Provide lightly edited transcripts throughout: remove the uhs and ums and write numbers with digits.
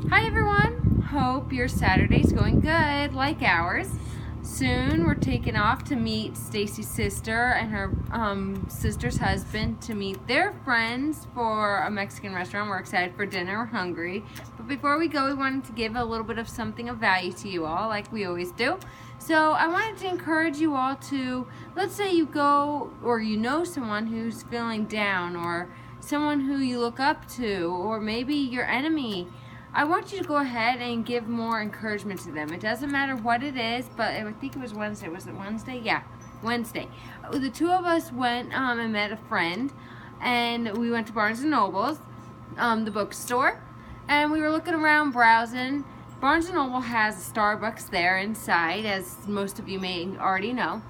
Hi everyone, hope your Saturday's going good like ours. Soon we're taking off to meet Stacey's sister and her sister's husband to meet their friends for a Mexican restaurant. We're excited for dinner, we're hungry. But before we go, we wanted to give a little bit of something of value to you all like we always do. So I wanted to encourage you all to, let's say you go or you know someone who's feeling down or someone who you look up to or maybe your enemy. I want you to go ahead and give more encouragement to them. It doesn't matter what it is, but I think it was Wednesday. Was it Wednesday? Yeah, Wednesday. The two of us went and met a friend, and we went to Barnes & Noble's, the bookstore, and we were looking around browsing. Barnes & Noble has a Starbucks there inside, as most of you may already know.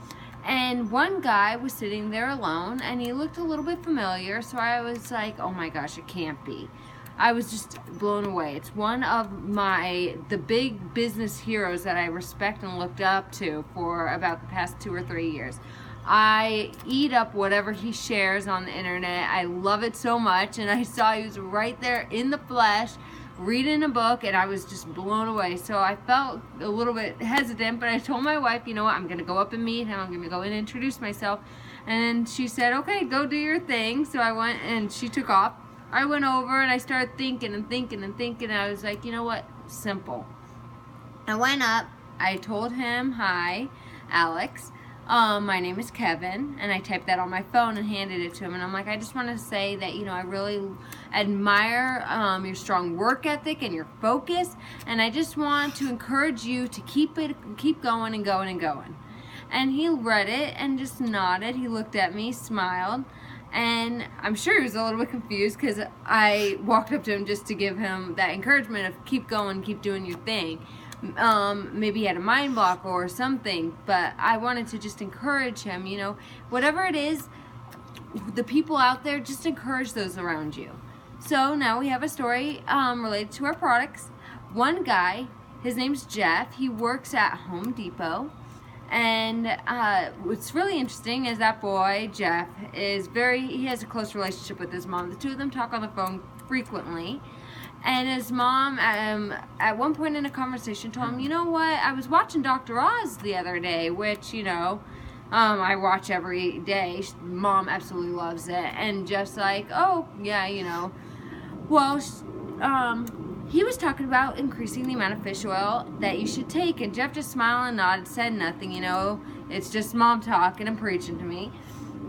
And one guy was sitting there alone, and he looked a little bit familiar, so I was like, oh my gosh, it can't be. I was just blown away. It's one of the big business heroes that I respect and looked up to for about the past 2 or 3 years. I eat up whatever he shares on the internet. I love it so much, and I saw he was right there in the flesh reading a book, and I was just blown away. So I felt a little bit hesitant, but I told my wife, you know what, I'm going to go up and meet him. I'm going to go in and introduce myself. And she said, okay, go do your thing. So I went, and she took off. I went over and I started thinking and I was like, you know what? Simple. I went up, I told him, hi, Alex. My name is Kevin, and I typed that on my phone and handed it to him. And I'm like, I just want to say that, you know, I really admire your strong work ethic and your focus, and I just want to encourage you to keep going and going and going. And he read it and just nodded. He looked at me, smiled. And I'm sure he was a little bit confused because I walked up to him just to give him that encouragement of keep going, keep doing your thing. Maybe he had a mind block or something, but I wanted to just encourage him, you know, whatever it is, the people out there, just encourage those around you. So now we have a story related to our products. One guy, his name's Jeff, he works at Home Depot. And what's really interesting is that boy, Jeff, he has a close relationship with his mom. The two of them talk on the phone frequently. And his mom, at one point in a conversation, told him, you know what, I was watching Dr. Oz the other day, which, you know, I watch every day. Mom absolutely loves it. And Jeff's like, oh, yeah, you know, well, he was talking about increasing the amount of fish oil that you should take, and Jeff just smiled and nodded, said nothing, you know, it's just mom talking and preaching to me.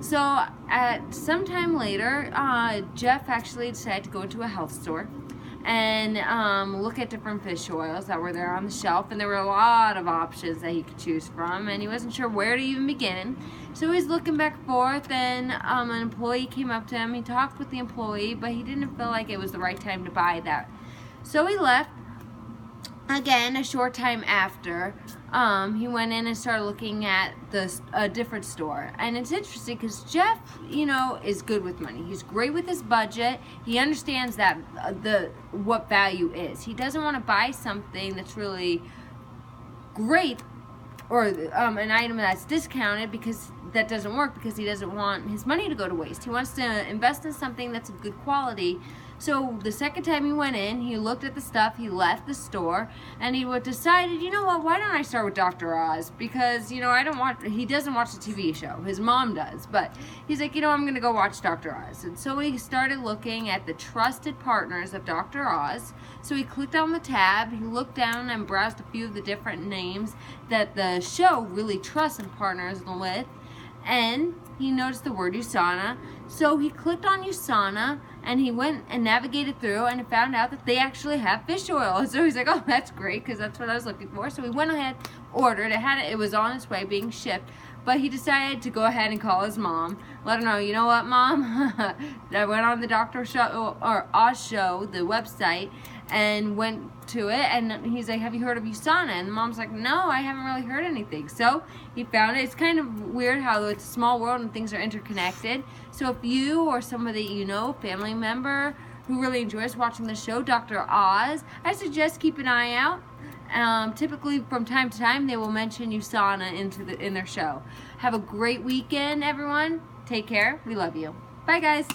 So at some time later, Jeff actually decided to go into a health store and look at different fish oils that were there on the shelf, and there were a lot of options that he could choose from, and he wasn't sure where to even begin. So he's looking back and forth, and an employee came up to him. He talked with the employee, but he didn't feel like it was the right time to buy that. So he left. Again, a short time after, he went in and started looking at a different store. And it's interesting because Jeff, you know, is good with money. He's great with his budget. He understands that what value is. He doesn't want to buy something that's really great or an item that's discounted, because that doesn't work, because he doesn't want his money to go to waste. He wants to invest in something that's of good quality. So the second time he went in, he looked at the stuff, he left the store, and he decided, you know what, why don't I start with Dr. Oz? Because, you know, he doesn't watch the TV show. His mom does. But he's like, you know, I'm going to go watch Dr. Oz. And so he started looking at the trusted partners of Dr. Oz. So he clicked on the tab, he looked down and browsed a few of the different names that the show really trusts and partners with. And he noticed the word USANA. So he clicked on USANA, and he went and navigated through and found out that they actually have fish oil. So he's like, oh, that's great, because that's what I was looking for. So he went ahead, ordered. It was on its way being shipped. But he decided to go ahead and call his mom, let her know, you know what, Mom? I went on the Dr. Oz show, the website, and went to it, and he's like, have you heard of USANA? And the mom's like, no, I haven't really heard anything. So he found it. It's kind of weird how it's a small world and things are interconnected. So if you or somebody you know, family member who really enjoys watching the show, Dr. Oz, I suggest keep an eye out. Typically from time to time they will mention USANA in their show. Have a great weekend, everyone. Take care. We love you. Bye, guys.